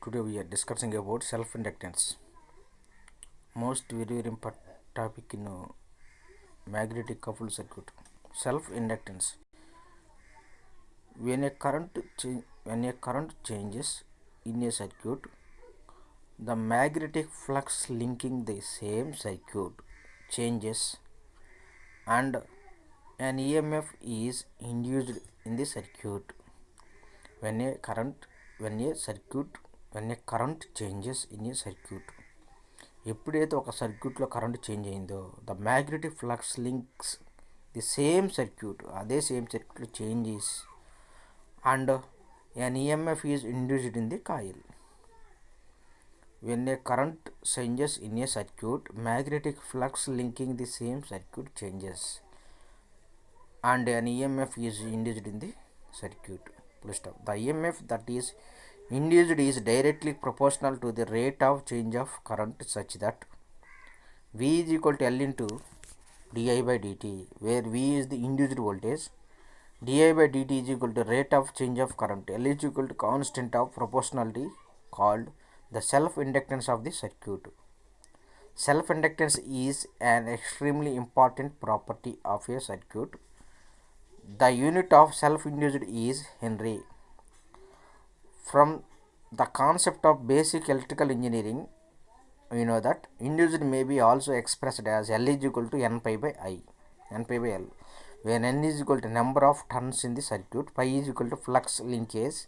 Today we are discussing about self-inductance. Most very important topic in magnetic coupled circuit. Self-inductance. When a current changes in a circuit, the magnetic flux linking the same circuit changes, and an EMF is induced in the circuit. When a current changes in a circuit, ఎప్పుడైతే ఒక సర్క్యూట్లో current change అయిందో the magnetic flux links the same circuit, అదే same సర్క్యూట్లో changes and an EMF is induced in the coil. When a current changes in a circuit, magnetic flux linking the same circuit changes and an EMF is induced in the circuit. Full stop. The EMF that is induced is directly proportional to the rate of change of current such that V is equal to L into di by dt, where V is the induced voltage, di by dt is equal to rate of change of current, L is equal to constant of proportionality called the self-inductance of the circuit. Self-inductance is an extremely important property of a circuit. The unit of self-induced is Henry. From the concept of basic electrical engineering, we know that induced may be also expressed as L is equal to n pi by L, when n is equal to number of turns in the circuit, pi is equal to flux linkage.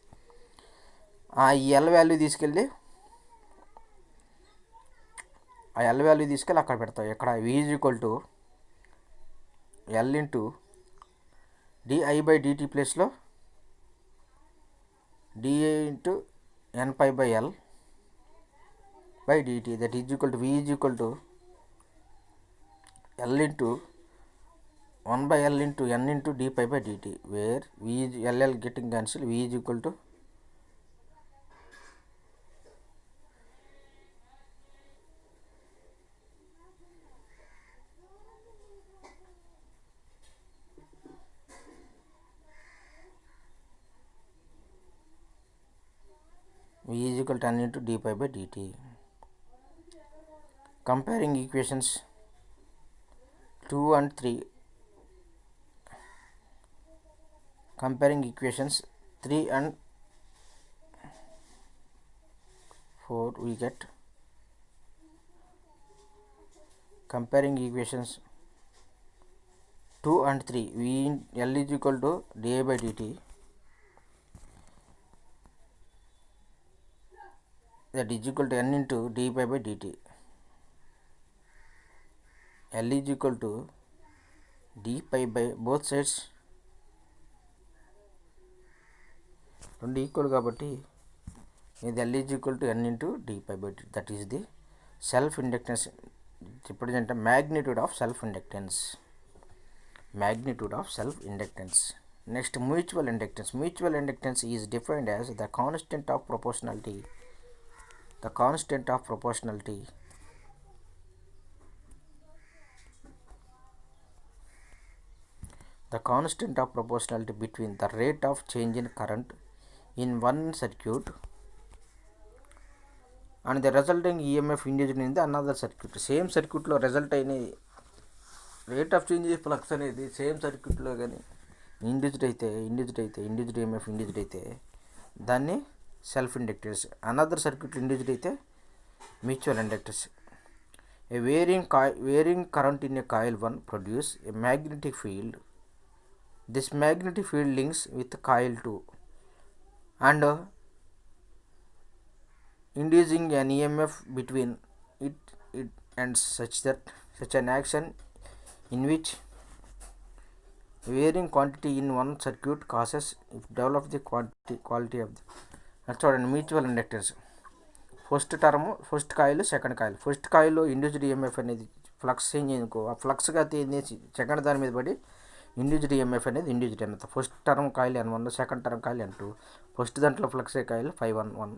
ఈ L value తీసుకెళ్ళి అక్కడ పెడతాం. ఇక్కడ V is equal to L into di by dt ప్లేస్లో d into n pi by L by dt, that is equal to V is equal to L into 1 by L into n into d pi by dt, where V is L getting cancelled, V is equal to n into d pi by dt. Comparing equations 2 and 3. Comparing equations 3 and 4, we get comparing equations 2 and 3, V L is equal to di by dt, that is equal to n into d pi by dt. L is equal to d pi by both sides రెండు equal కాబట్టి ఇది L is equal to n into d pi by dt, that is the self inductance represent magnitude of self inductance. Next, mutual inductance. Mutual inductance is defined as the constant of proportionality. The constant of proportionality between the rate of change in current in one circuit and the resulting EMF induced in the another circuit. Same సర్క్యూట్లో result అయిన rate of change flux అనేది same సర్క్యూట్లో కానీ induced EMF induced అయితే దాన్ని self inductance. Another circuit induced అయితే mutual inductance. A varying current in a coil 1 produce a magnetic field. This magnetic field links with coil 2 and inducing an EMF between it and such an action in which varying quantity in one circuit causes develop the quality of the చూడండి mutual inductance. First coil second coil. First కాయిల్లో induced EMF అనేది flux change అయిందనుకో, ఆ ఫ్లక్స్గా తీసి second దాని మీద పడి induced EMF అనేది ఇండ్యూస్డ్ అయినంత. First term coil N1, second term coil N2. First దాంట్లో ఫ్లక్స్ కాయిల్ 511,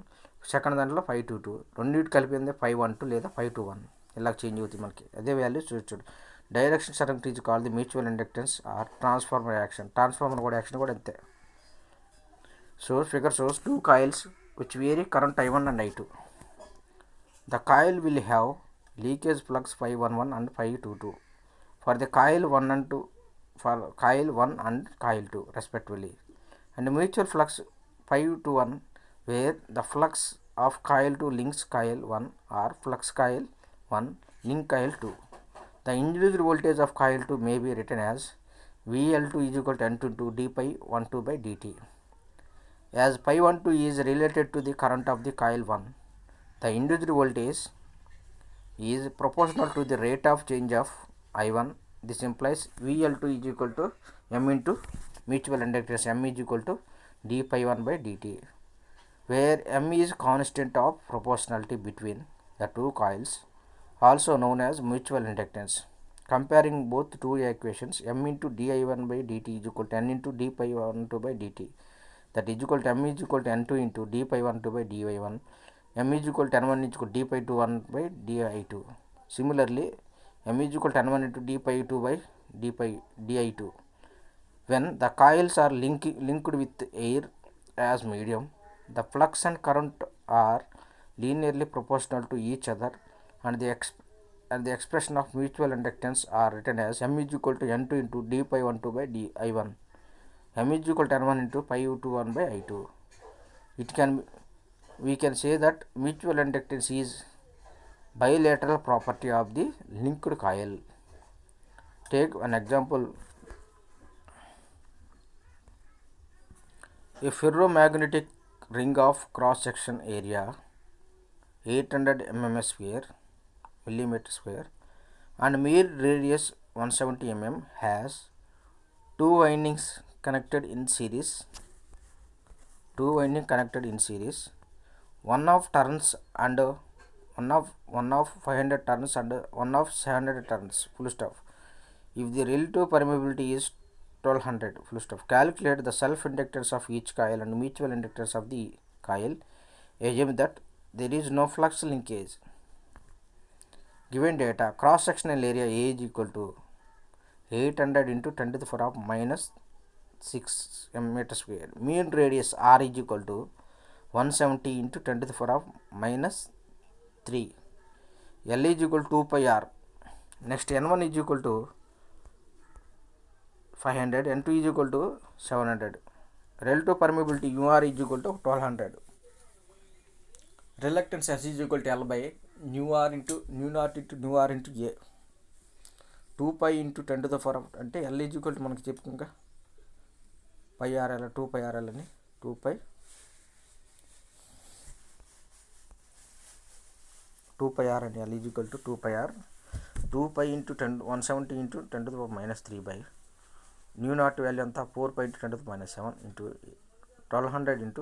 సెకండ్ దాంట్లో 522, రెండింటి కలిపింది 512 లేదా 521, ఇలా చేంజ్ అవుతుంది మనకి. అదే వాల్యూ చూడు. Direction current is called the mutual inductance or transformer action. Transformer కూడా యాక్షన్ కూడా అంతే. So figure shows 2 coils which vary current I1 and I2. The coil will have leakage flux phi 11 and phi 22 for the coil 1 and 2 for coil 1 and coil 2 respectively, and mutual flux phi 21 where the flux of coil 2 links coil 1 or flux coil 1 link coil 2. The individual voltage of coil 2 may be written as VL2 is equal to N2 into d pi 12 by dt. As pi 12 is related to the current of the coil 1, the individual voltage is proportional to the rate of change of I1. This implies VL2 is equal to M into mutual inductance M is equal to d pi 1 by dt, where M is constant of proportionality between the two coils, also known as mutual inductance. Comparing both two equations, M into di1 by dt is equal to N into d pi 12 by dt, that is equal to M is equal to N2 into d pi 12 by dy1, M is equal to N1 is equal to d pi 21 by di2. Similarly, M is equal to N1 into d pi 2 by d pi di2. When the coils are linked with air as medium, the flux and current are linearly proportional to each other, and the expression of mutual inductance are written as M is equal to N2 into d pi 12 by di1, M is equal to N1 into pi 21 by I2. We can say that mutual inductance is bilateral property of the linked coil. Take an example. A ferromagnetic ring of cross section area 800 millimeter square and mere radius 170 mm has two windings connected in series. One of turns and one of 500 turns and one of 700 turns. Full stop. If the relative permeability is 1200, full stop. Calculate the self inductance of each coil and mutual inductance of the coil. Assume that there is no flux linkage. Given data, cross sectional area A is equal to 800 into 10 to the power of minus 6 meter square. Mean radius R is equal to 170 into 10 to the power of minus 3. L is equal to 2 pi R. Next, N1 is equal to 500, N2 is equal to 700. Relative permeability UR is equal to 1200. Reluctance S is equal to L by nu R into nu naught into nu R into A. 2 pi into 10 to the power of అంటే L is equal to మనకి చెప్పు ఇంకా pi RL 2 pi RL అని 2 pi 2 pi R and L is equal to 2 pi R 2 pi into 10 170 into 10 to the power minus 3 by nu naught value అంతా 4 pi into 10 to the minus 7 into 1200 into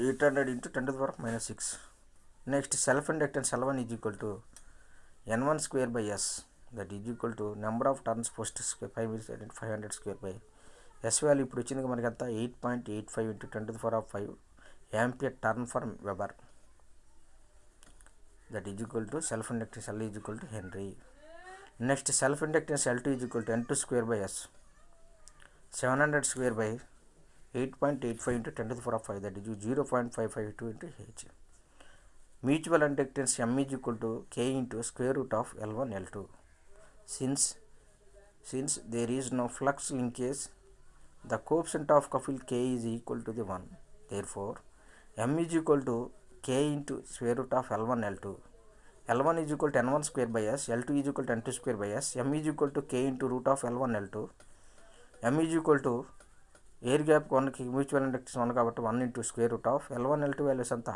800 into 10 to the power minus 6. Next, self inductance L1 is equal to N1 square by S, that is equal to number of turns post square 500 square by S value ఇప్పుడు వచ్చింది మనకి అంతా 8.85 into 10 to the power of 5 ampere turn for Weber, that is equal to self inductance L is equal to Henry. Next, self inductance L2 is equal to N2 square by S, 700 square by 8.85 into 10 to the power of 5, that is 0.552 into H. Mutual inductance M is equal to K into square root of L1 L2. Since there is no flux linkage, the coefficient of couple K is equal to the 1. Therefore, M is equal to K into square root of L1 L2. L1 is equal to N1 square by S, L2 is equal to N2 square by S, M is equal to K into root of L1 L2. M is equal to air gap 1 mutual inductance 1 కాబట్టి 1 into square root of L1 L2 values అంతా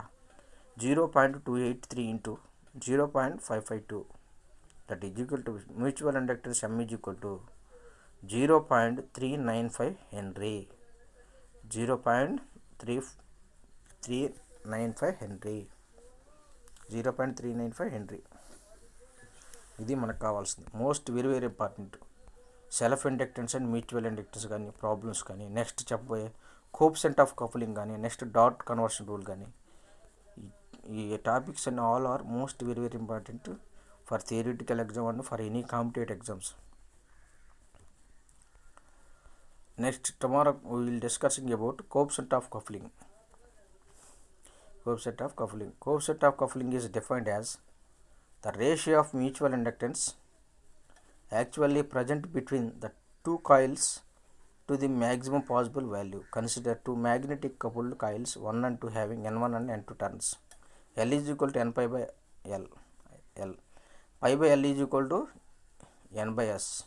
0.283 into 0.552, that is equal to mutual inductance M is equal to 0.395 Henry. 0.395 Henry. 0.395 Henry. ఇది మనకు కావాల్సింది most very important. Self inductance and mutual inductance కానీ problems కానీ next చెప్పబోయే coefficient of coupling కానీ next dot conversion rule కానీ ఈ topics and all are most very important for theoretical exam and for any competitive exams. Next, tomorrow we will discussing about coefficient of coupling. Coefficient of coupling. Coefficient of coupling is defined as the ratio of mutual inductance actually present between the two coils to the maximum possible value. Consider two magnetic coupled coils 1 and 2 having N1 and N2 turns. L is equal to N pi by L. Pi by L is equal to N by S.